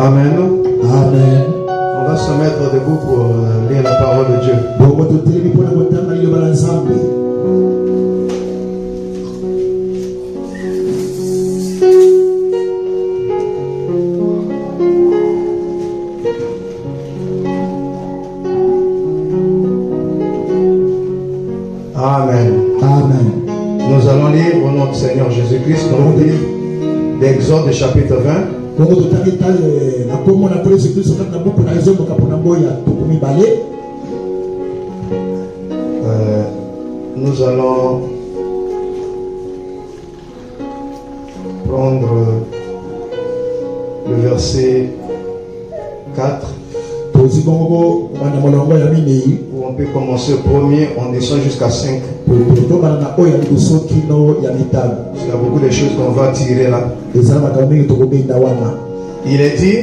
Amen. Amen. On va se mettre debout pour lire la parole de Dieu. Amen. Amen. Nous allons lire au nom du Seigneur Jésus-Christ dans le livre d'Exode chapitre 20. Nous allons prendre le verset 4 où on peut commencer au premier, on descend jusqu'à 5. Il y a beaucoup de choses qu'on va tirer là. Il est dit,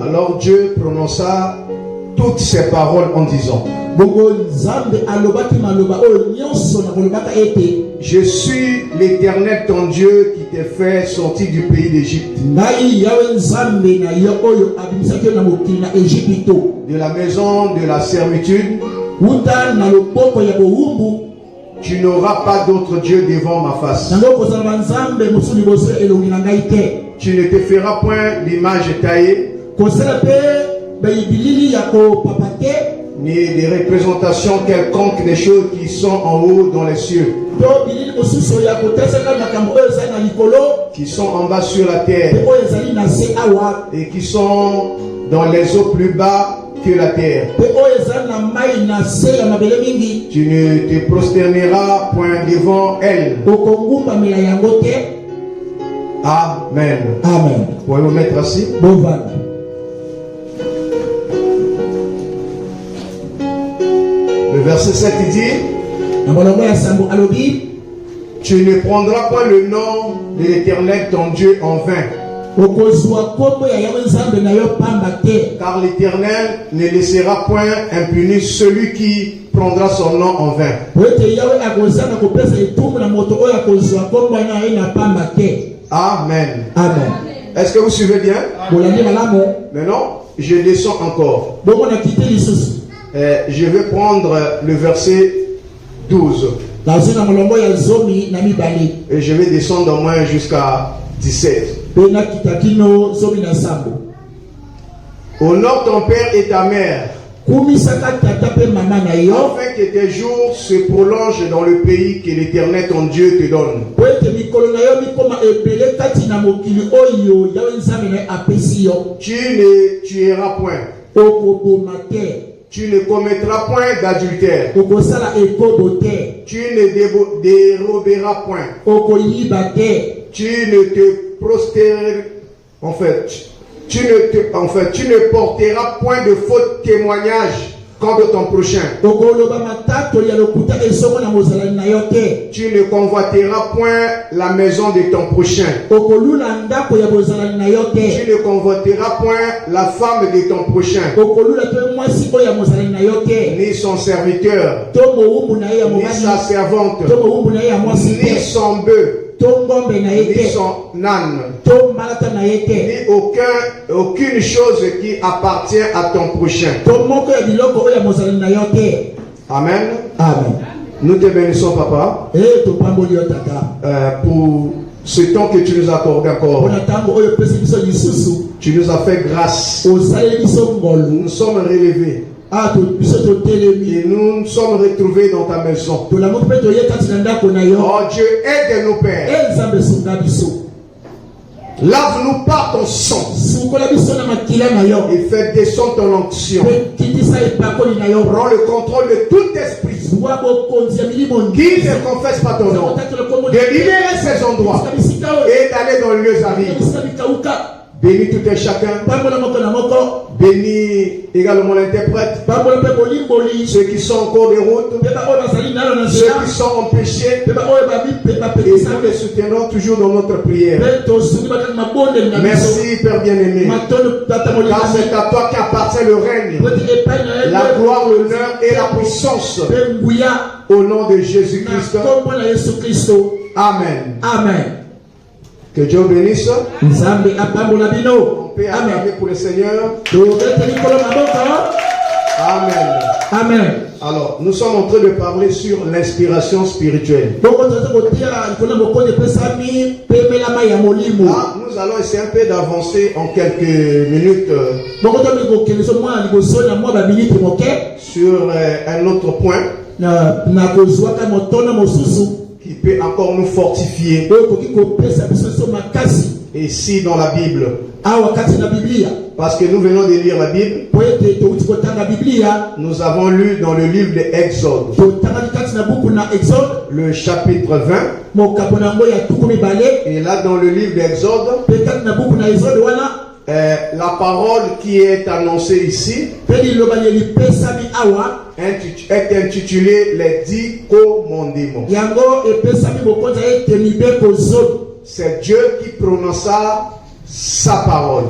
alors Dieu prononça toutes ces paroles en disant, je suis l'Éternel ton Dieu qui t'ai fait sortir du pays d'Égypte, de la maison de la servitude. Tu n'auras pas d'autre Dieu devant ma face. Tu ne te feras point d'image taillée, ni des représentations quelconques des choses qui sont en haut dans les cieux, qui sont en bas sur la terre, et qui sont dans les eaux plus bas que la terre. Tu ne te prosterneras point devant elle. Amen. Amen. Vous pouvez vous mettre assis. Le verset 7 il dit, tu ne prendras pas le nom de l'Éternel ton Dieu en vain, car l'Éternel ne laissera point impuni celui qui prendra son nom en vain. Amen. Amen. Est-ce que vous suivez bien? Maintenant, je descends encore. Je vais prendre le verset 12. Et je vais descendre au moins jusqu'à 17. Honore ton père et ta mère, afin que tes jours se prolongent dans le pays que l'Éternel ton Dieu te donne. Tu ne tueras point. Tu ne commettras point d'adultère. Tu ne déroberas point. Tu ne te prosterneras. Tu ne porteras point de faux témoignages contre ton prochain. Tu ne convoiteras point la maison de ton prochain. Tu ne convoiteras point la femme de ton prochain, ni son serviteur, ni sa servante, ni son bœuf, ni son âne, ni aucune chose qui appartient à ton prochain. Amen. Amen. Nous te bénissons, papa, pour ce temps que tu nous as accordé encore. Tu nous as fait grâce. Nous sommes relevés. Et nous nous sommes retrouvés dans ta maison. Oh Dieu, aide-nous, Père. Lave-nous par ton sang et fais descendre ton onction. Prends le contrôle de tout esprit qui ne confesse pas ton nom, de libérer ces endroits et d'aller dans le lieu aride. Bénis tout et chacun. Bénis également l'interprète. Ceux qui sont en cours de route. Ceux qui sont empêchés. Et nous les soutiendrons toujours dans notre prière. Merci, Père bien-aimé. Car c'est à toi qu'appartient le règne, la gloire, l'honneur et la puissance. Au nom de Jésus-Christ. Amen. Amen. Que Dieu bénisse. On peut acclamer pour le Seigneur. Amen. Amen. Alors, nous sommes en train de parler sur l'inspiration spirituelle. Là, nous allons essayer un peu d'avancer en quelques minutes sur un autre point qui peut encore nous fortifier ici dans la Bible. Parce que nous venons de lire la Bible. Nous avons lu dans le livre de Exode, le chapitre 20. Et là, dans le livre d'Exode, la parole qui est annoncée ici est intitulée les 10 commandements. C'est Dieu qui prononça sa parole.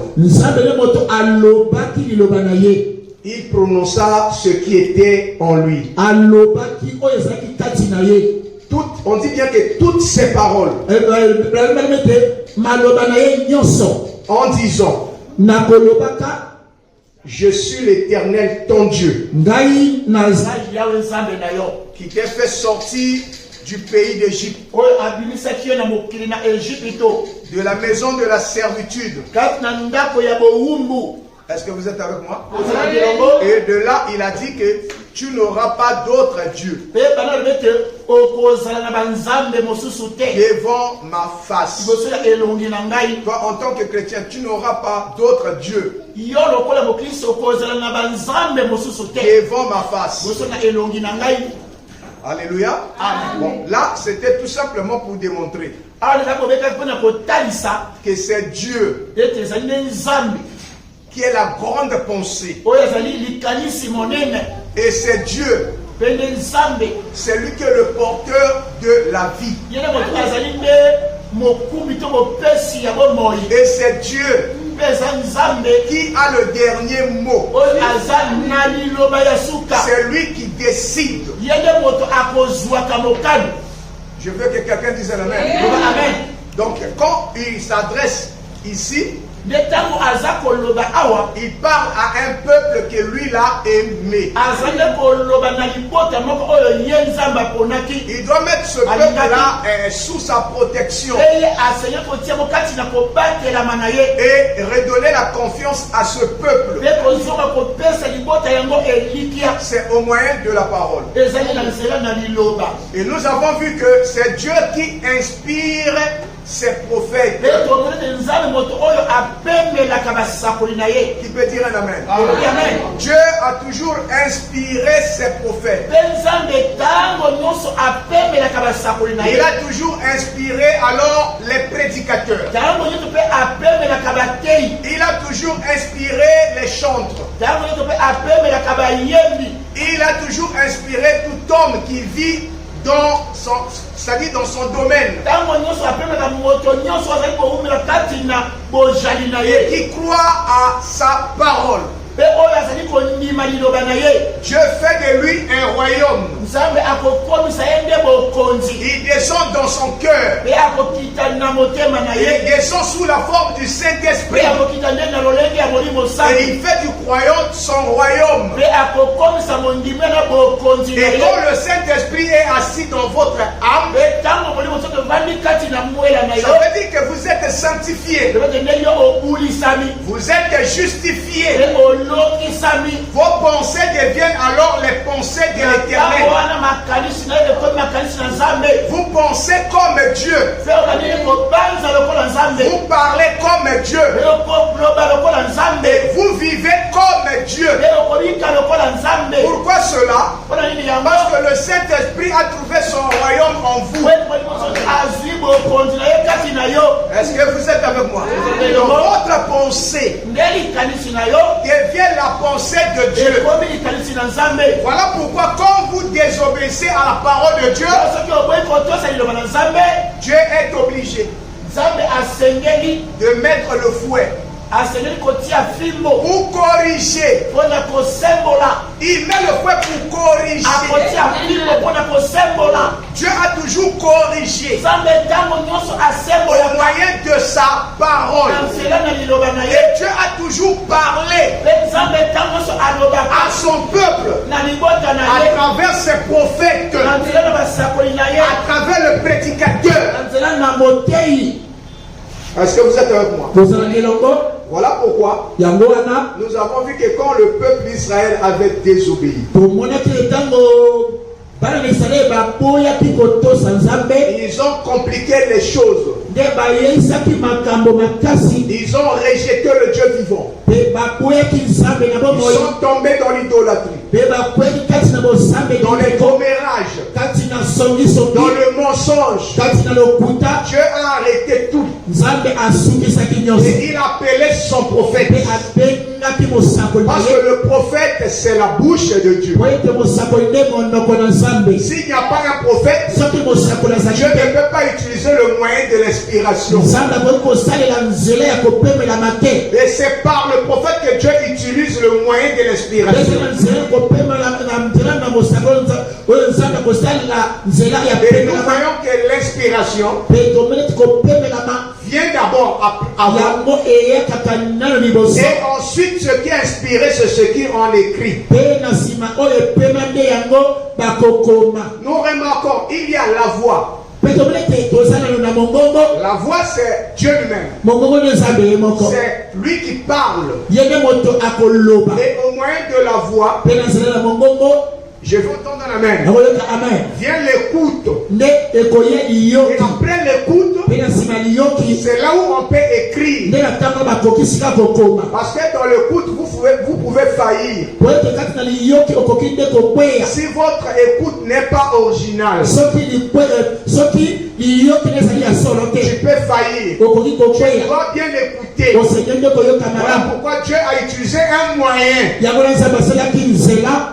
Il prononça ce qui était en lui. On dit bien que toutes ces paroles, en disant, je suis l'Éternel ton Dieu, qui t'ai fait sortir du pays d'Égypte, de la maison de la servitude. Est-ce que vous êtes avec moi? Et de là, il a dit que tu n'auras pas d'autre Dieu devant ma face. Toi, en tant que chrétien, tu n'auras pas d'autre Dieu devant ma face. Alléluia. Bon, là, c'était tout simplement pour démontrer que c'est Dieu qui est la grande pensée. Et c'est Dieu, c'est lui qui est le porteur de la vie. Et c'est Dieu qui a le dernier mot. C'est lui qui décide. Je veux que quelqu'un dise Amen. Donc quand il s'adresse ici, il parle à un peuple que lui l'a aimé. Il doit mettre ce peuple-là sous sa protection et redonner la confiance à ce peuple. C'est au moyen de la parole. Et nous avons vu que c'est Dieu qui inspire ces prophètes. Qui peut dire un amen? Amen. Dieu a toujours inspiré ses prophètes. Il a toujours inspiré alors les prédicateurs. Il a toujours inspiré les chantres. Il a toujours inspiré tout homme qui vit dans son domaine et qui croit à sa parole. Dieu fait de lui un royaume. Il descend dans son cœur. Il descend sous la forme du Saint-Esprit. Et il fait du royaume son royaume. Et quand le Saint-Esprit est assis dans votre âme, ça veut dire que vous êtes sanctifiés. Vous êtes justifiés. Vos pensées deviennent alors les pensées de l'Éternel. Vous pensez comme Dieu. Vous parlez comme Dieu. Et vous vivez comme Dieu. Pourquoi cela? Parce que le Saint-Esprit a trouvé son royaume en vous. Est-ce que vous êtes avec moi? Donc votre pensée devient la pensée de Dieu. Voilà pourquoi quand vous désobéissez à la parole de Dieu, Dieu est obligé de mettre le fouet pour corriger. Il met le fouet pour corriger. Dieu a toujours corrigé au moyen de sa parole. Et Dieu a toujours parlé à son peuple à travers ses prophètes, à travers le prédicateur. Est-ce que vous êtes avec moi? Voilà pourquoi nous avons vu que quand le peuple d'Israël avait désobéi, ils ont compliqué les choses. Ils ont rejeté le Dieu vivant. Ils sont tombés dans l'idolâtrie, dans les commérages, dans le mensonge. Dieu a arrêté tout. Et il appelait son prophète. Parce que le prophète, c'est la bouche de Dieu. S'il n'y a pas un prophète, Dieu ne peut pas utiliser le moyen de l'inspiration. Et c'est par le prophète que Dieu utilise le moyen de l'inspiration. Et nous voyons que l'inspiration vient d'abord avant. Et ensuite, ce qui est inspiré, c'est ce qui en écrit. Nous remarquons, il y a la voix. La voix, c'est Dieu lui-même. C'est lui qui parle. Et au moyen de la voix, je veux entendre un amen. Vient l'écoute. Et après l'écoute, c'est là où on peut écrire. Parce que dans l'écoute, vous pouvez faillir. Si votre écoute n'est pas originale, tu peux faillir. Tu dois bien écouter. Voilà pourquoi Dieu a utilisé un moyen.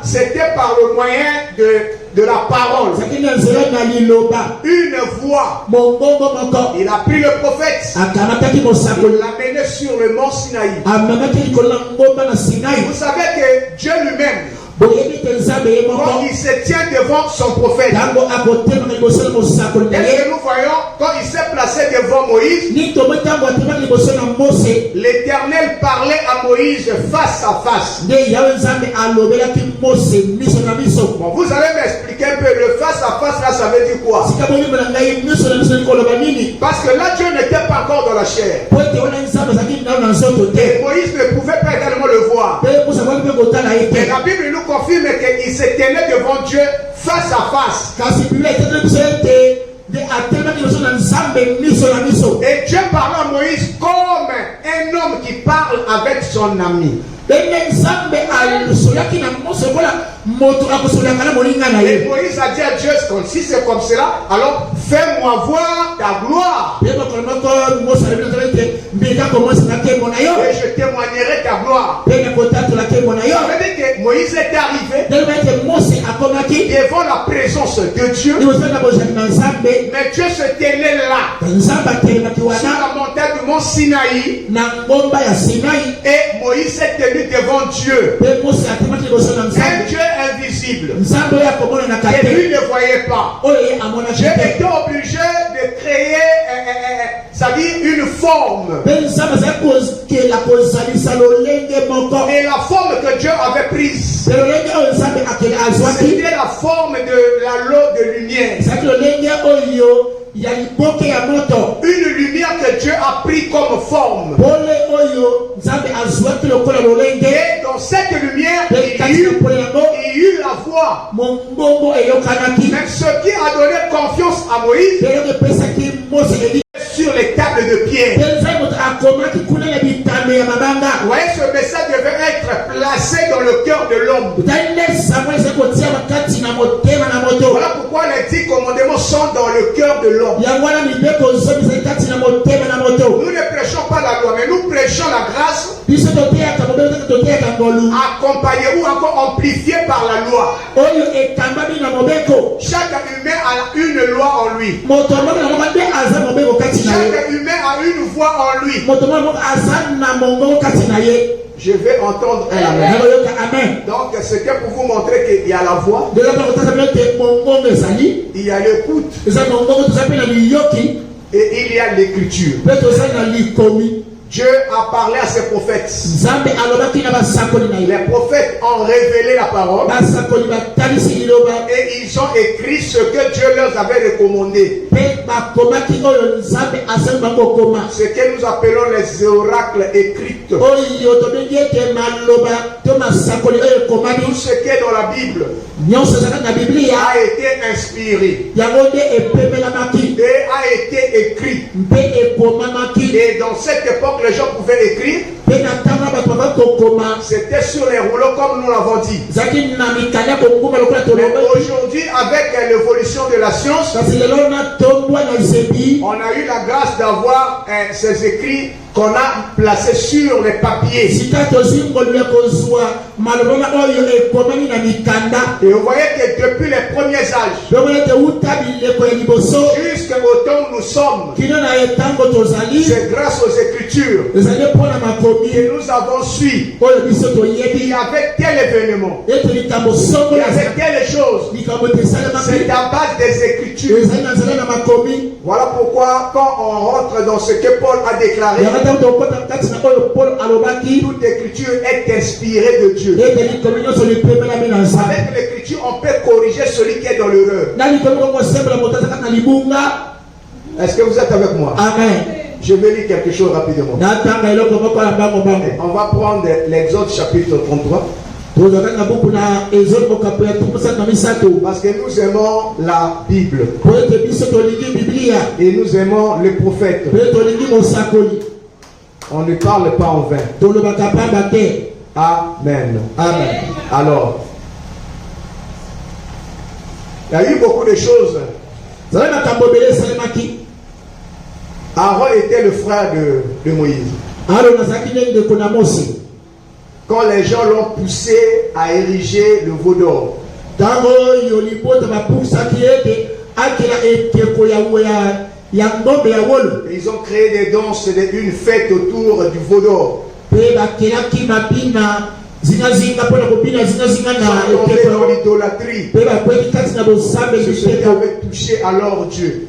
C'était par le moyen de la parole. Une voix. Il a pris le prophète. Il l'a mené sur le mont Sinaï. Vous savez que Dieu lui-même, quand il se tient devant son prophète, est-ce que nous voyons quand il s'est placé devant Moïse, l'Éternel parlait à Moïse face à face. Bon, vous allez m'expliquer un peu le face à face là, ça veut dire quoi? Parce que là, Dieu n'était pas encore dans la chair. Et Moïse ne pouvait pas également le voir. Mais la Bible nous confirme qu'il se tenait devant Dieu face à face. Et Dieu parlait à Moïse comme un homme qui parle avec son ami. Et Moïse a dit à Dieu, si c'est comme cela, alors fais-moi voir ta gloire. Et je témoignerai ta gloire. Ça veut dire que Moïse est arrivé devant la présence de Dieu. Mais Dieu se tenait là, sur la montagne du mont Sinaï. Et Moïse est tenu devant Dieu. Un Dieu invisible. Et lui ne voyait pas. Dieu était obligé de créer, c'est-à-dire une forme. Et la forme que Dieu avait prise, c'était la forme de l'anneau de lumière. Une lumière que Dieu a pris comme forme. Et dans cette lumière, il y eut la voix. Mais ce qui a donné confiance à Moïse, sur les tables de pierre. Vous voyez, ce message devait être placé dans le cœur de l'homme. Voilà pourquoi les 10 commandements sont dans le cœur de l'homme. Nous ne prêchons pas la loi, mais nous prêchons la grâce, accompagnée ou encore amplifiée par la loi. Chaque humain a une loi en lui. Chaque humain a une voix en lui. Je vais entendre un amen. Donc, c'est que pour vous montrer qu'il y a la voix, il y a l'écoute. Et il y a l'écriture. Dieu a parlé à ses prophètes. Les prophètes ont révélé la parole. Et ils ont écrit ce que Dieu leur avait recommandé. Ce que nous appelons les oracles écrits. Tout ce qui est dans la Bible a été inspiré et a été écrit. Et dans cette époque, les gens pouvaient écrire. C'était sur les rouleaux comme nous l'avons dit. Mais aujourd'hui, avec l'évolution de la science, on a eu la grâce d'avoir ces écrits qu'on a placés sur les papiers. Et vous voyez que depuis les premiers âges jusqu'au temps où nous sommes, c'est grâce aux Écritures que nous avons su qu'il y avait tel événement, il y avait telle chose. C'est à base des Écritures. Voilà pourquoi quand on rentre dans ce que Paul a déclaré, toute écriture est inspirée de Dieu. Avec l'écriture, on peut corriger celui qui est dans l'erreur. Est-ce que vous êtes avec moi? Amen. Je vais lire quelque chose rapidement. On va prendre l'Exode chapitre 33. Parce que nous aimons la Bible. Et nous aimons les prophètes. On ne parle pas en vain. Amen. Amen. Alors, il y a eu beaucoup de choses. Aaron était le frère de Moïse. Quand les gens l'ont poussé à ériger le veau d'or, ils ont créé des danses, une fête autour du veau d'or. Ils ont tombé dans l'idolâtrie. C'est ce qui avait touché alors Dieu.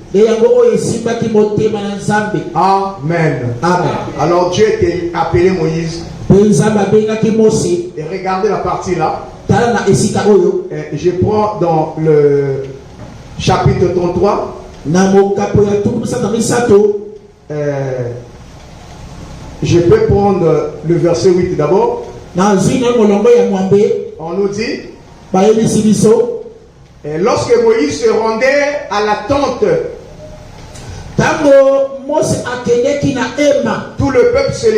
Amen. Amen. Alors Dieu était appelé Moïse. Et regardez la partie là. Je prends dans le chapitre 33. Je peux prendre le verset 8 d'abord. On nous dit, et lorsque Moïse se rendait à la tente, tout le peuple se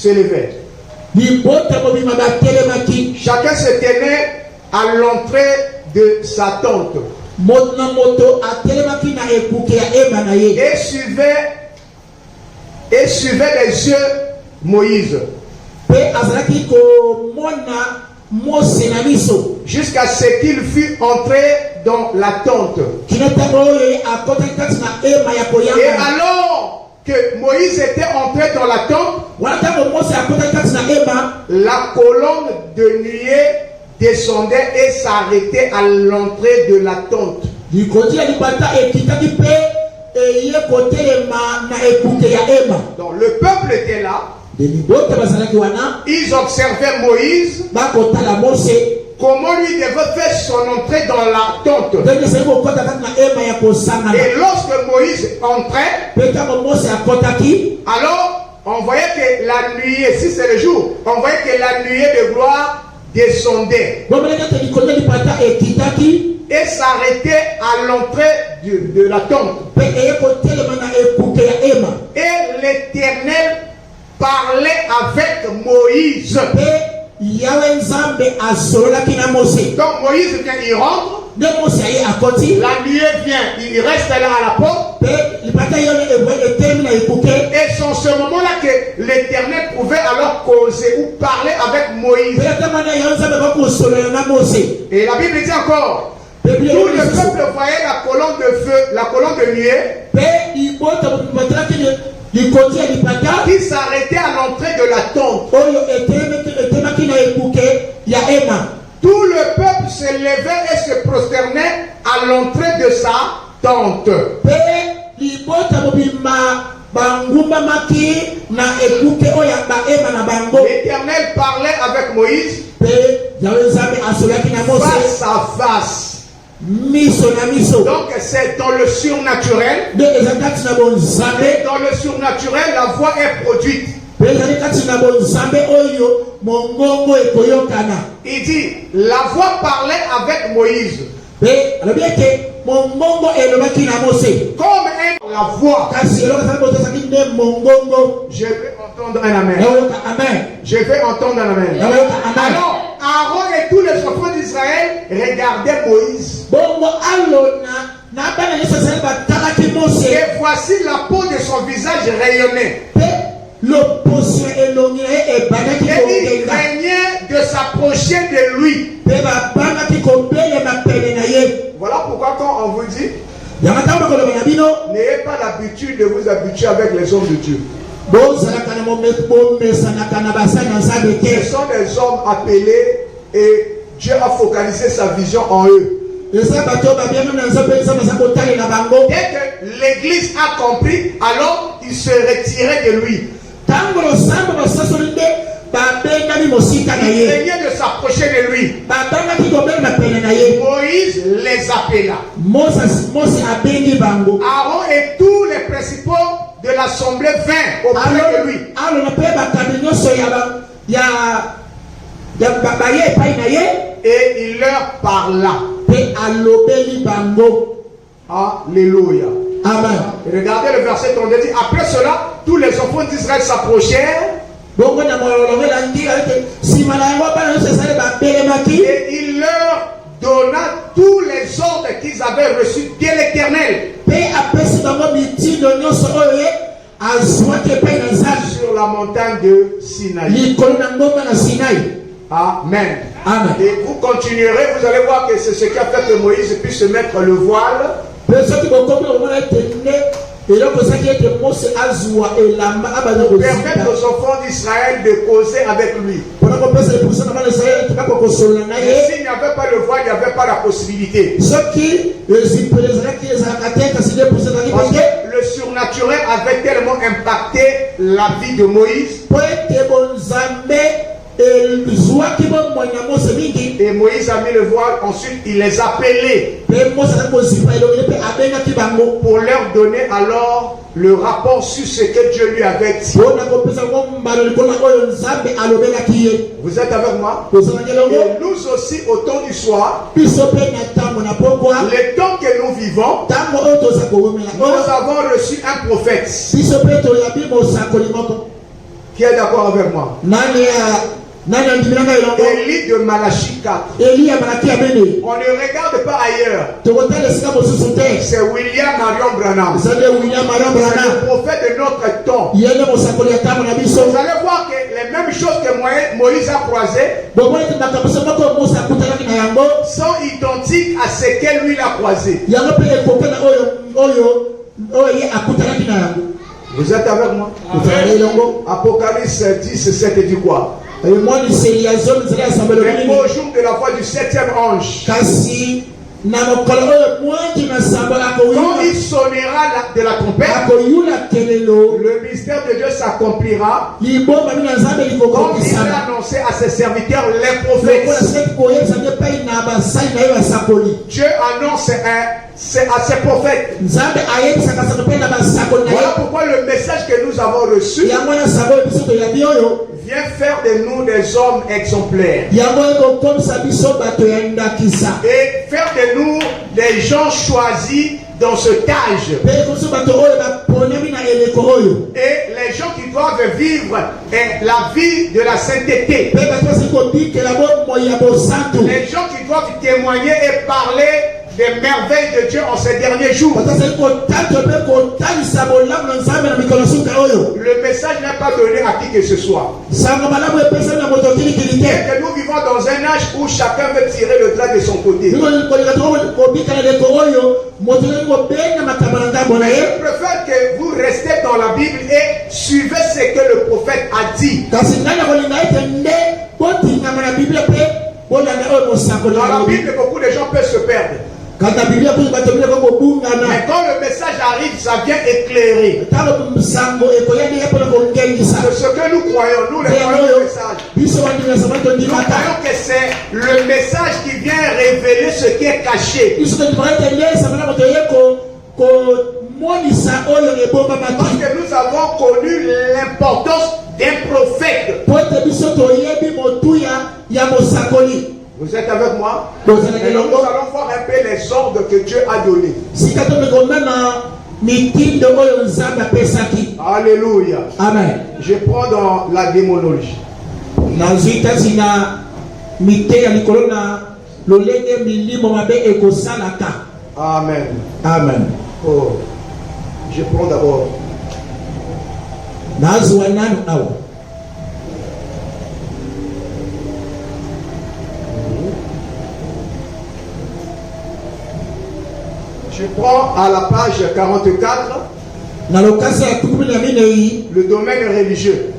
levait. Chacun se tenait à l'entrée de sa tente et suivait les yeux Moïse jusqu'à ce qu'il fût entré dans la tente. Et alors que Moïse était entré dans la tente, la colonne de nuée descendait et s'arrêtait à l'entrée de la tente. Donc le peuple était là. Ils observaient Moïse, comment lui devait faire son entrée dans la tente. Et lorsque Moïse entrait, alors on voyait que la nuée, si c'est le jour, on voyait que la nuée de gloire descendait et s'arrêtait à l'entrée de la tente. Et l'Éternel parlait avec Moïse. Donc Moïse vient, il rentre. La nuée vient, il reste là à la porte. Et c'est en ce moment-là que l'Éternel pouvait alors causer ou parler avec Moïse. Et la Bible dit encore, tout le peuple voyait la colonne de feu, la colonne de nuée qui s'arrêtait à l'entrée de la tente. Tout le peuple se levait et se prosternait à l'entrée de sa tente. L'Éternel parlait avec Moïse face à face. Donc c'est dans le surnaturel. Et dans le surnaturel, la voix est produite. Il dit, la voix parlait avec Moïse. Comme la voix. Je vais entendre un amen. Je vais entendre un amen. Alors, Aaron et tous les enfants d'Israël regardaient Moïse. Et voici la peau de son visage rayonnait. Et il craignait de s'approcher de lui. Voilà pourquoi quand on vous dit, n'ayez pas l'habitude de vous habituer avec les hommes de Dieu. Ce sont des hommes appelés et Dieu a focalisé sa vision en eux. Dès que l'église a compris, alors il se retirait de lui. Il craignait de s'approcher de lui. Moïse les appela. Aaron et tous les principaux de l'assemblée vinrent auprès de lui. Et il leur parla. Alléluia. Amen. Regardez le verset 32 dit, après cela, tous les enfants d'Israël s'approchèrent. Et il leur donna tous les ordres qu'ils avaient reçus de l'Éternel. Sur la montagne de Sinaï. Amen. Amen. Et vous continuerez, vous allez voir que c'est ce qui a fait que Moïse puisse se mettre le voile. Pour permettre aux enfants d'Israël de causer avec lui. Et s'il n'y avait pas le voile, il n'y avait pas la possibilité. Parce que le surnaturel avait tellement impacté la vie de Moïse. Et Moïse a mis le voile, ensuite il les appelait pour leur donner alors le rapport sur ce que Dieu lui avait dit. Vous êtes avec moi? Et nous aussi au temps du soir, le temps que nous vivons, nous avons reçu un prophète. Qui est d'accord avec moi? Élie de Malachie 4. On ne regarde pas ailleurs. C'est William Marion Branham. C'est le prophète de notre temps. Vous allez voir que les mêmes choses que Moïse a croisées sont identiques à ce que lui a croisé. Vous êtes avec moi? Apocalypse 10, 7 dit quoi? Le beau jour de la voix du 7e ange. Quand il sonnera de la trompette, le mystère de Dieu s'accomplira comme il l'a annoncé à ses serviteurs les prophètes. Dieu annonce à ses prophètes. Voilà pourquoi le message que nous avons reçu vient faire de nous des hommes exemplaires et faire de nous des gens choisis dans ce âge. Et les gens qui doivent vivre la vie de la sainteté, les gens qui doivent témoigner et parler des merveilles de Dieu en ces derniers jours. Le message n'est pas donné à qui que ce soit. Et que nous vivons dans un âge où chacun veut tirer le trait de son côté. Je préfère que vous restez dans la Bible et suivez ce que le prophète a dit. Dans la Bible, beaucoup de gens peuvent se perdre. quand le message arrive, ça vient éclairer. C'est ce que nous croyons, nous les croyons le message. Nous croyons que c'est le message qui vient révéler ce qui est caché. Parce que nous avons connu l'importance d'un prophète. Vous êtes avec moi? Et donc nous allons voir un peu les ordres que Dieu a donnés. Alléluia. Amen. Je prends dans la démonologie. Amen. Amen. Oh. Je prends d'abord. Je prends à la page 44 le domaine religieux.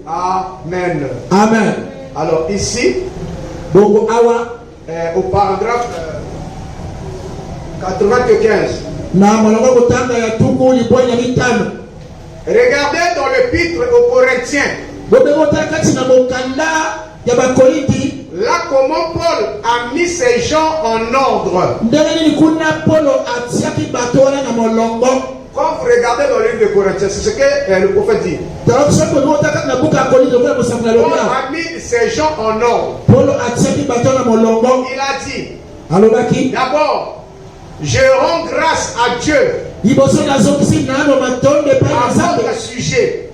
Amen. Amen. Alors ici, au paragraphe 95. Regardez dans l'épître aux Corinthiens. Là, comment Paul a mis ces gens en ordre. Quand vous regardez dans le livre de Corinthiens, c'est ce que le prophète dit. Paul a mis ces gens en ordre. Il a dit, d'abord, je rends grâce à Dieu à votre sujet,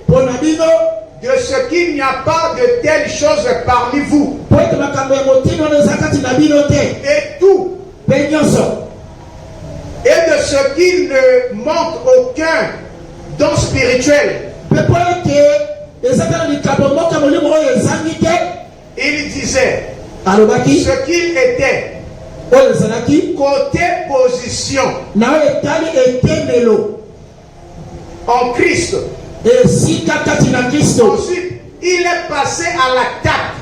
de ce qu'il n'y a pas de telles choses parmi vous. Et tout. Et de ce qu'il ne manque aucun don spirituel. Il disait ce qu'il était. Côté position en Christ. Ensuite, il est passé à l'attaque.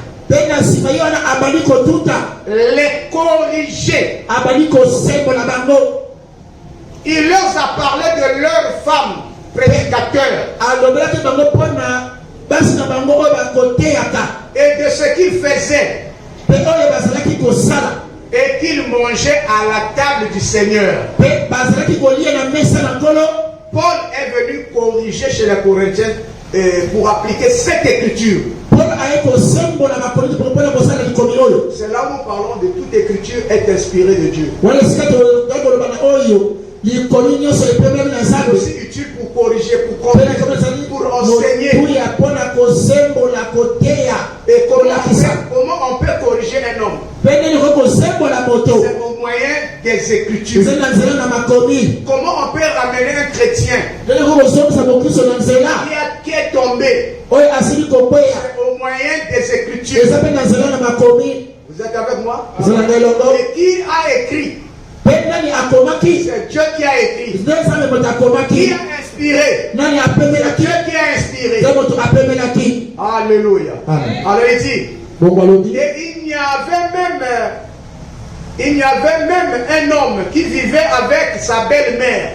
Les corriger. Il leur a parlé de leurs femmes prédicateurs. Et de ce qu'ils faisaient. Et qu'ils mangeaient à la table du Seigneur. Paul est venu corriger chez les Corinthiens pour appliquer cette écriture. C'est là où nous parlons de toute écriture est inspirée de Dieu. C'est aussi utile pour corriger, pour corriger, pour enseigner. Et comment on peut corriger un homme? C'est au moyen des écritures. Comment on peut ramener un chrétien qui est tombé? C'est au moyen des écritures. Vous êtes avec moi? Et qui a écrit? C'est Dieu qui a écrit. Qui a inspiré? C'est Dieu qui a inspiré. Alléluia. Alors il dit, et il y avait même un homme qui vivait avec sa belle-mère.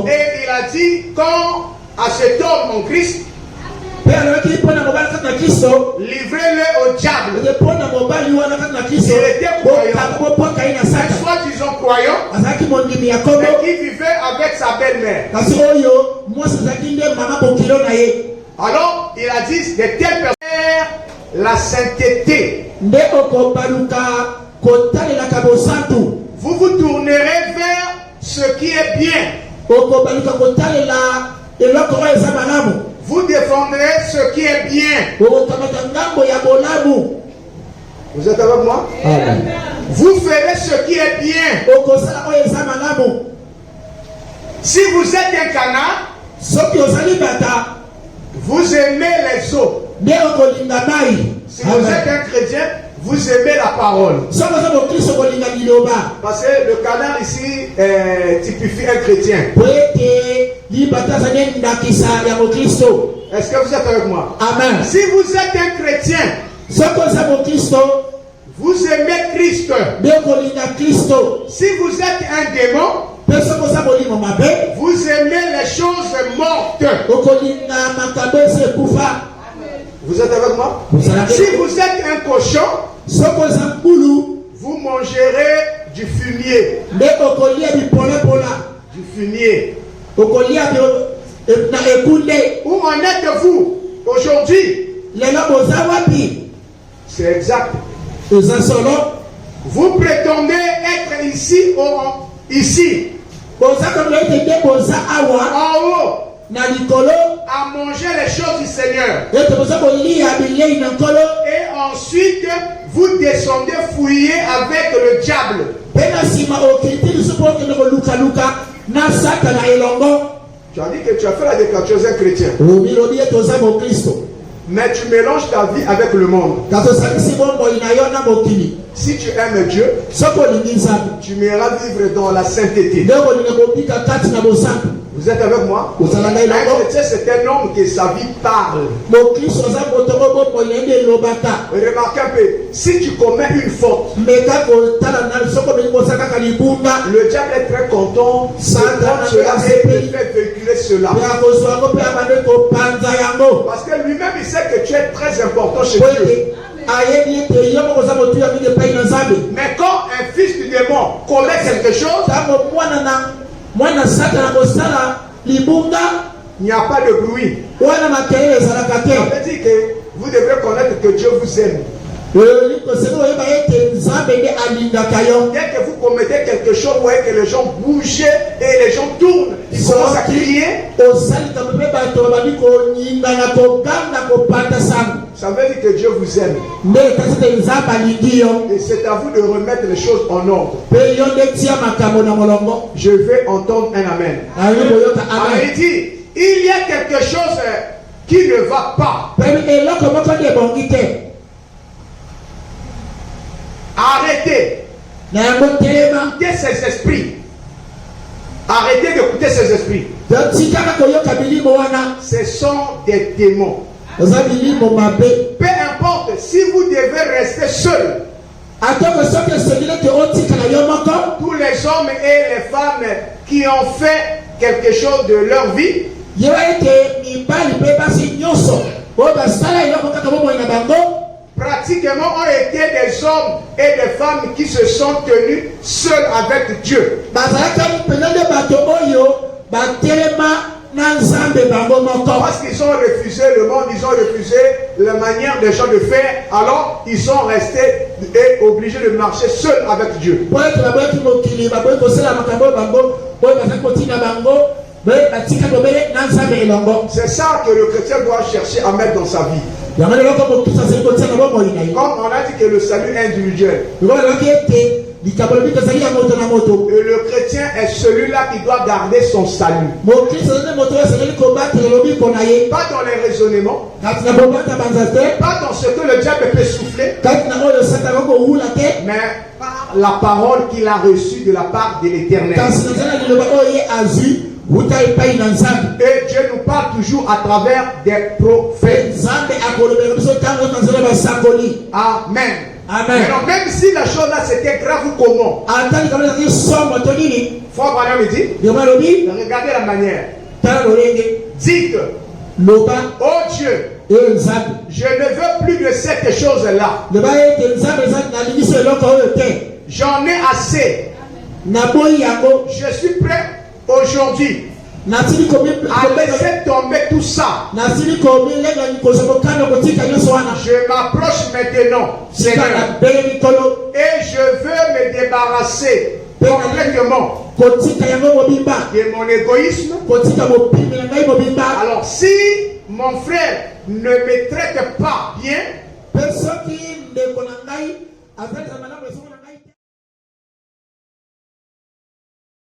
Et il a dit, quand à cet homme en Christ, livrez-le au diable. Il était croyant. Soit disons croyant, mais qui vivait avec sa belle-mère. Alors, il a dit de telle personne la sainteté. Vous vous tournerez vers ce qui est bien. Vous défendrez ce qui est bien. Vous êtes avec moi? Amen. Vous ferez ce qui est bien. Si vous êtes un canard, vous aimez les eaux. Si vous êtes un chrétien, vous aimez la parole. Parce que le canard ici typifie un chrétien. Est-ce que vous êtes avec moi? Amen. Si vous êtes un chrétien, vous aimez Christ. Si vous êtes un démon, vous aimez les choses mortes. Vous êtes avec moi? Si vous êtes un cochon, vous mangerez du fumier. Du fumier. Où en êtes-vous aujourd'hui? C'est exact. Vous prétendez être ici ici. En haut. À manger les choses du Seigneur. Et ensuite, vous descendez fouiller avec le diable. Tu as dit que tu as fait la déclaration d'un chrétien. Mais tu mélanges ta vie avec le monde. Si tu aimes Dieu, tu m'iras vivre dans la sainteté. Vous êtes avec moi? Un chrétien, c'est un homme qui sa vie parle. Remarquez un peu, si tu commets une faute, le diable est très content de prendre cela et de faire véhiculer cela. Parce que lui-même, il sait que tu es très important chez Dieu. Mais quand un fils du démon commet quelque chose, il n'y a pas de bruit. Ça veut dire que vous devrez connaître que Dieu vous aime. Dès que vous commettez quelque chose, vous voyez que les gens bougent et les gens tournent. Ils commencent à crier. Ça veut dire que Dieu vous aime. Et c'est à vous de remettre les choses en ordre. Je vais entendre un amen. Il dit, il y a quelque chose qui ne va pas. Arrêtez d'écouter ces esprits. Arrêtez d'écouter ces esprits. Ce sont des démons. Peu importe si vous devez rester seul. Tous les hommes et les femmes qui ont fait quelque chose de leur vie, pratiquement ont été des hommes et des femmes qui se sont tenus seuls avec Dieu. Parce qu'ils ont refusé le monde, ils ont refusé la manière des gens de faire, alors ils sont restés et obligés de marcher seuls avec Dieu. C'est ça que le chrétien doit chercher à mettre dans sa vie. Comme on a dit que le salut est individuel. Et le chrétien est celui-là qui doit garder son salut. Pas dans les raisonnements, pas dans ce que le diable peut souffler, mais par la parole qu'il a reçue de la part de l'Éternel. Et Dieu nous parle toujours à travers des prophètes. Amen. Amen. Alors, même si la chose là c'était grave ou comment, Frère Branham me dit, regardez la manière. Dites, oh Dieu, je ne veux plus de cette chose là. J'en ai assez. Je suis prêt aujourd'hui à laisser tomber tout ça. Je m'approche maintenant, Seigneur, et je veux me débarrasser complètement de mon égoïsme. Alors si mon frère ne me traite pas bien,